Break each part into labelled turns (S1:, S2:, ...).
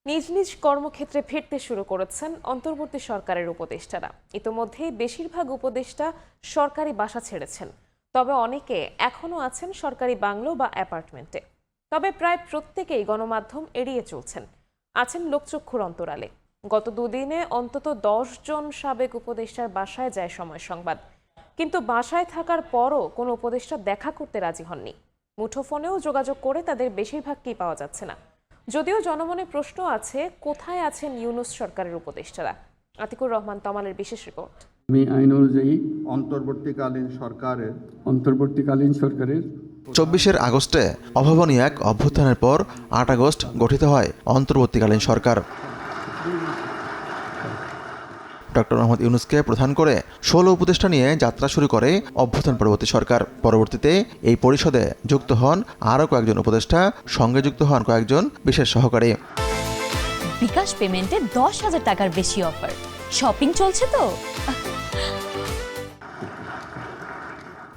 S1: নিজ নিজ কর্মক্ষেত্রে ফিরতে শুরু করেছেন অন্তর্বর্তী সরকারের উপদেষ্টারা। ইতোমধ্যেই বেশিরভাগ উপদেষ্টা সরকারি বাসা ছেড়েছেন, তবে অনেকে এখনও আছেন সরকারি বাংলো বা অ্যাপার্টমেন্টে। তবে প্রায় প্রত্যেকেই গণমাধ্যম এড়িয়ে চলছেন, আছেন লোকচক্ষুর অন্তরালে। গত দুদিনে অন্তত 10 জন সাবেক উপদেষ্টার বাসায় যায় সময় সংবাদ, কিন্তু বাসায় থাকার পরও কোনো উপদেষ্টা দেখা করতে রাজি হননি। মুঠোফোনেও যোগাযোগ করে তাদের বেশিরভাগকেই পাওয়া যাচ্ছে না। যদিও জনমনে প্রশ্ন আছে, কোথায় আছেন ইউনূস সরকারের উপদেষ্টারা? আতিকুর রহমান তমালের বিশেষ রিপোর্ট।
S2: আমি আইন অনুযায়ী অন্তর্বর্তীকালীন সরকারের
S3: 24 আগস্টে অভাবনীয় এক অভ্যুত্থানের পর 8 আগস্ট গঠিত হয় অন্তর্বর্তীকালীন সরকার। ডক্টর মোহাম্মদ ইউনূসকে প্রধান করে 16 উপদেষ্টা নিয়ে যাত্রা শুরু করে অভ্যুত্থান পরবর্তী সরকার। পরবর্তীতে এই পরিষদে যুক্ত হন আরও কয়েকজন উপদেষ্টা, সঙ্গে যুক্ত হন কয়েকজন বিশেষ সহকারী।
S4: বিকাশ পেমেন্টে 10,000 টাকার বেশি অফার। শপিং চলছে তো।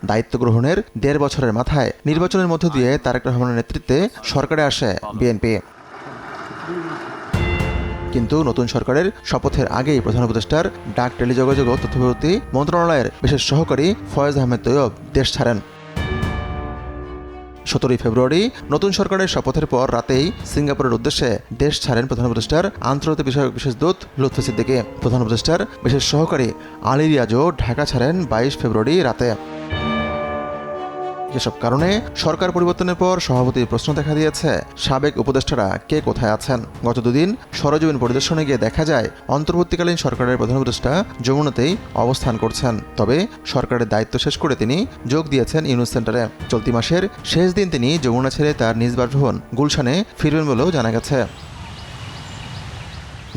S3: দায়িত্ব গ্রহণের 1.5 বছরের মাথায় নির্বাচনের মধ্য দিয়ে তারেক রহমানের নেতৃত্বে সরকারে আসে বিএনপি। কিন্তু নতুন সরকারের শপথের আগেই প্রধান উপদেষ্টার ডাক, টেলিযোগাযোগ ও তথ্যপ্রযুক্তি মন্ত্রণালয়ের বিশেষ সহকারী ফয়েজ আহমেদ তৈয়ব দেশ ছাড়েন। 17 ফেব্রুয়ারি নতুন সরকারের শপথের পর রাতেই সিঙ্গাপুরের উদ্দেশ্যে দেশ ছাড়েন প্রধান উপদেষ্টার আন্তর্জাতিক বিষয়ক বিশেষ দূত লুৎফু সিদ্দিকী। প্রধান উপদেষ্টার বিশেষ সহকারী আলী রিয়াজও ঢাকা ছাড়েন 22 ফেব্রুয়ারি রাতে। এসব কারণে সরকার পরিবর্তনের পর সভাপতির প্রশ্ন দেখা দিয়েছে, সাবেক উপদেষ্টারা কে কোথায় আছেন। গত দুদিন সরেজমিন পরিদর্শনে গিয়ে দেখা যায় অন্তর্বর্তীকালীন সরকারের প্রধান উপদেষ্টা যমুনাতেই অবস্থান করছেন। তবে সরকারের দায়িত্ব শেষ করে তিনি যোগ দিয়েছেন ইউনূস সেন্টারে। চলতি মাসের শেষ দিন তিনি যমুনা ছেড়ে তার নিজ বাসভবন গুলশানে ফিরবেন বলেও জানা গেছে।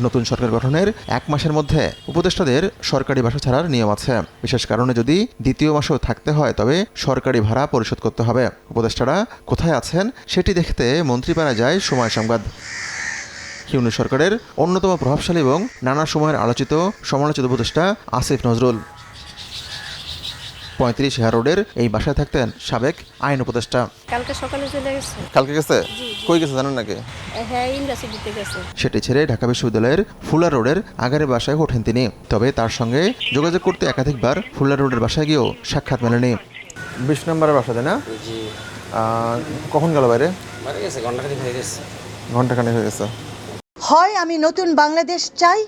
S3: নতুন সরকার গঠনের 1 মাসের মধ্যে উপদেষ্টাদের সরকারি বাসা ছাড়ার নিয়ম আছে। বিশেষ কারণে যদি দ্বিতীয় মাসেও থাকতে হয় তবে সরকারি ভাড়া পরিশোধ করতে হবে। উপদেষ্টারা কোথায় আছেন সেটি দেখতে মন্ত্রীপাড়ায় যায় সময় সংবাদ। ইউনূস সরকারের অন্যতম প্রভাবশালী এবং নানা সময়ের আলোচিত সমালোচিত উপদেষ্টা আসিফ নজরুল 35 হেয়ার রোডের এই বাসায় থাকতেন সাবেক আইন উপদেষ্টা।
S5: কালকে সকালে চলে গেছে।
S3: কালকে গেছে? কই গেছে জানেন নাকি?
S5: হ্যাঁ, ইউনিভার্সিটিতে গেছে।
S3: সেটি ছেড়ে ঢাকা বিশ্ববিদ্যালয়ের ফুলার রোডের আগারে বাসায় ওঠেন তিনি। তবে তার সঙ্গে যোগাযোগ করতে একাধিকবার ফুলার রোডের বাসায় গিয়েও সাক্ষাৎ মেলেনি। 20 নম্বরের বাসাতে না? কখন গেল বাইরে? ঘন্টাখানেক হয়ে গেছে।
S6: হয় আমি নতুন বাংলাদেশ চাই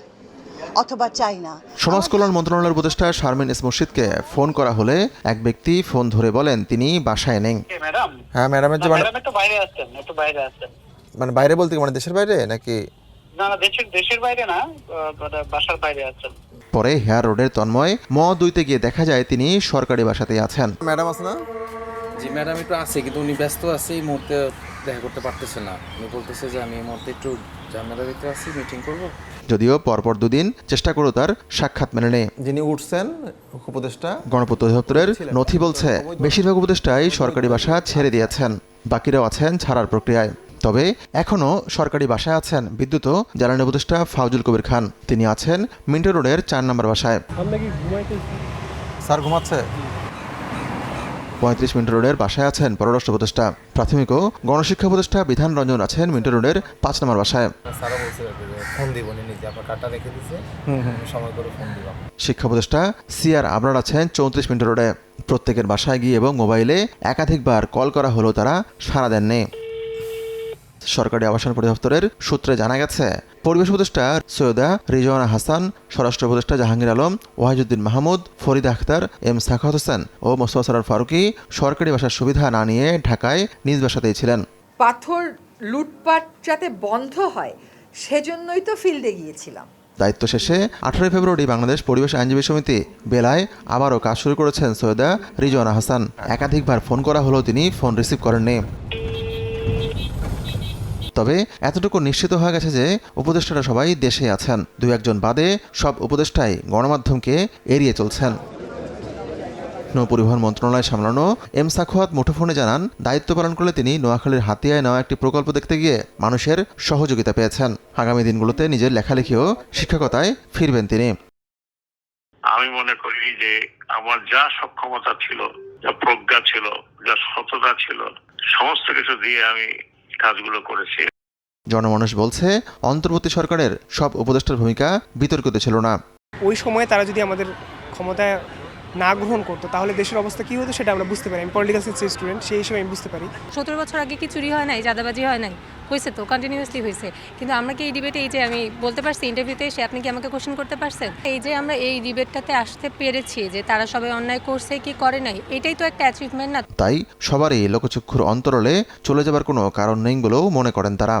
S6: অথবা চাই না।
S3: সমাজ কল্যাণ মন্ত্রণালয়ের উপদেষ্টা শারমিন এস মুর্শিদকে ফোন করা হলে এক ব্যক্তি ফোন ধরে বলেন তিনি বাসায় নেই। হ্যাঁ ম্যাডামের যে মানে বাইরে বলতে মানে দেশের বাইরে নাকি?
S7: না, দেশের বাইরে না, বাসার বাইরে আছেন।
S3: পরে হেয়ার রোডের তন্ময় ম2তে গিয়ে দেখা যায় তিনি সরকারি বাসাতেই আছেন। ম্যাডাম আছে না?
S8: জি ম্যাডাম একটু আছে, কিন্তু উনি ব্যস্ত আছে, এই মুহূর্তে দেখা করতে পারতেছে না। উনি বলতেছে যে আমি এই মুহূর্তে একটু ঝামেলার ভিতরে আছি, মিটিং করব।
S3: যদিও পরপর দুদিন চেষ্টা করে তার সাক্ষাৎ মেলেনি। যিনি উঠছেন উপদেষ্টা গণপূর্ত অধিদপ্তরের নথি বলছে বেশিরভাগ উপদেষ্টাই সরকারি বাসা ছেড়ে দিয়েছেন, বাকিরাও আছেন ছাড়ার প্রক্রিয়ায়। তবে এখনও সরকারি বাসায় আছেন বিদ্যুৎ ও জ্বালানি উপদেষ্টা ফাউজুল কবির খান। তিনি আছেন মিন্টো রোডের 4 নম্বর বাসায়। স্যার ঘুমাচ্ছে? 35 মিন্টো রোডের বাসায় আছেন পররাষ্ট্র উপদেষ্টা। প্রাথমিক ও গণশিক্ষা উপদেষ্টা বিধান রঞ্জন আছেন মিন্টো রোডের 5 নম্বর বাসায়। শিক্ষা উপদেষ্টা সিআর আবরার আছেন 34 মিন্টো রোডে। প্রত্যেকের বাসায় গিয়ে এবং মোবাইলে একাধিকবার কল করা হলেও তারা সাড়া দেননি। সরকারি আবাসন পরিদপ্তরের সূত্রে জানা গেছে পরিবেশ উপদেষ্টা সৈয়দা রিজওয়ানা হাসান, স্বরাষ্ট্র উপদেষ্টা জাহাঙ্গীর আলম, ওয়াহিদুদ্দিন মাহমুদ, ফরিদা আখতার, এম সাখাওয়াত হোসেন ও মোস্তফা সরোয়ার ফারুকী সরকারি বাসার সুবিধা না নিয়ে ঢাকায় নিজ বাসাতেই ছিলেন।
S9: পাথর লুটপাট যাতে বন্ধ হয় সেজন্যই তো ফিল্ডে গিয়েছিলাম।
S3: দায়িত্ব শেষে 18 ফেব্রুয়ারি বাংলাদেশ পরিবেশ আইনজীবী সমিতি বেলায় আবারও কাজ শুরু করেছেন সৈয়দা রিজওয়ানা হাসান। একাধিকবার ফোন করা হলেও তিনি ফোন রিসিভ করেননি। তবে এতটুকু নিশ্চিত হয়ে গেছে যে উপদেষ্টারা সবাই দেশে আছেন। 2-1 বাদে সব উপদেষ্টাই গণমাধ্যমকে এড়িয়ে চলছেন। নৌপরিবহন মন্ত্রণালয় সামলানো এম সাখাওয়াত মুঠোফোনে জানান, দায়িত্ব পালন করলে তিনি নোয়াখালীর হাতিয়ায় নেওয়া একটি প্রকল্প দেখতে গিয়ে মানুষের সহযোগিতা পেয়েছেন। আগামী দিনগুলোতে নিজের লেখালেখি ও শিক্ষকতায় ফিরবেন তিনি।
S7: আমি মনে করি যে আমার যা সক্ষমতা ছিল, যা প্রজ্ঞা ছিল, যা সততা ছিল, সমস্ত কিছু দিয়ে আমি কাজগুলো করেছি।
S3: জনমানুষ বলছে অন্তর্বর্তী সরকারের সব উপদেষ্টার ভূমিকা বিতর্কিত ছিল না।
S10: ওই সময়ে তারা যদি আমাদের ক্ষমতায় না গ্রহণ করতো তাহলে দেশের অবস্থা কী হতো সেটা আমরা বুঝতে পারি। আমি পলিটিক্যাল সায়েন্সের স্টুডেন্ট, সেই হিসেবে আমি বুঝতে পারি।
S5: 17 বছর আগে কি চুরি হয় নাই, চাঁদাবাজি হয় নাই? হয়েছে তো, কন্টিনিউয়াসলি হয়েছে। কিন্তু আমরা কি এই ডিবেটে, এই যে আমি বলতে পারছি ইন্টারভিউতে এসে, আপনি কি আমাকে কোশ্চেন করতে পারছেন? এই যে আমরা এই ডিবেটটাতে আসতে পেরেছি যে তারা সবাই অন্যায় করছে কি করে নাই, এটাই তো একটা অ্যাচিভমেন্ট না?
S3: তাই সবারই লোকচক্ষুর অন্তরালে চলে যাবার কোনো কারণ নেই বলেও মনে করেন তারা।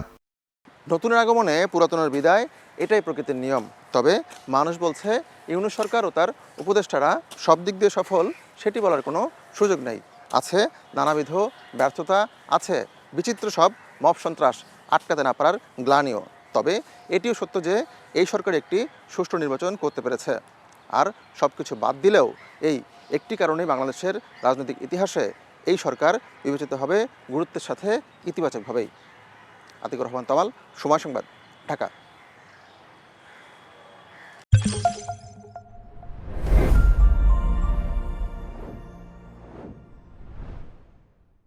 S3: নতুনের আগমনে পুরাতনের বিদায়, এটাই প্রকৃতির নিয়ম। তবে মানুষ বলছে ইউনূস সরকার ও তার উপদেষ্টারা সব দিক দিয়ে সফল সেটি বলার কোনো সুযোগ নেই। আছে নানাবিধ ব্যর্থতা, আছে বিচিত্র সব মব সন্ত্রাস, আটকাতে না পারার গ্লানিও। তবে এটিও সত্য যে এই সরকার একটি সুষ্ঠু নির্বাচন করতে পেরেছে। আর সব কিছু বাদ দিলেও এই একটি কারণেই বাংলাদেশের রাজনৈতিক ইতিহাসে এই সরকার বিবেচিত হবে গুরুত্বের সাথে, ইতিবাচকভাবেই। আতিকুর রহমান তমাল, সময় সংবাদ, ঢাকা।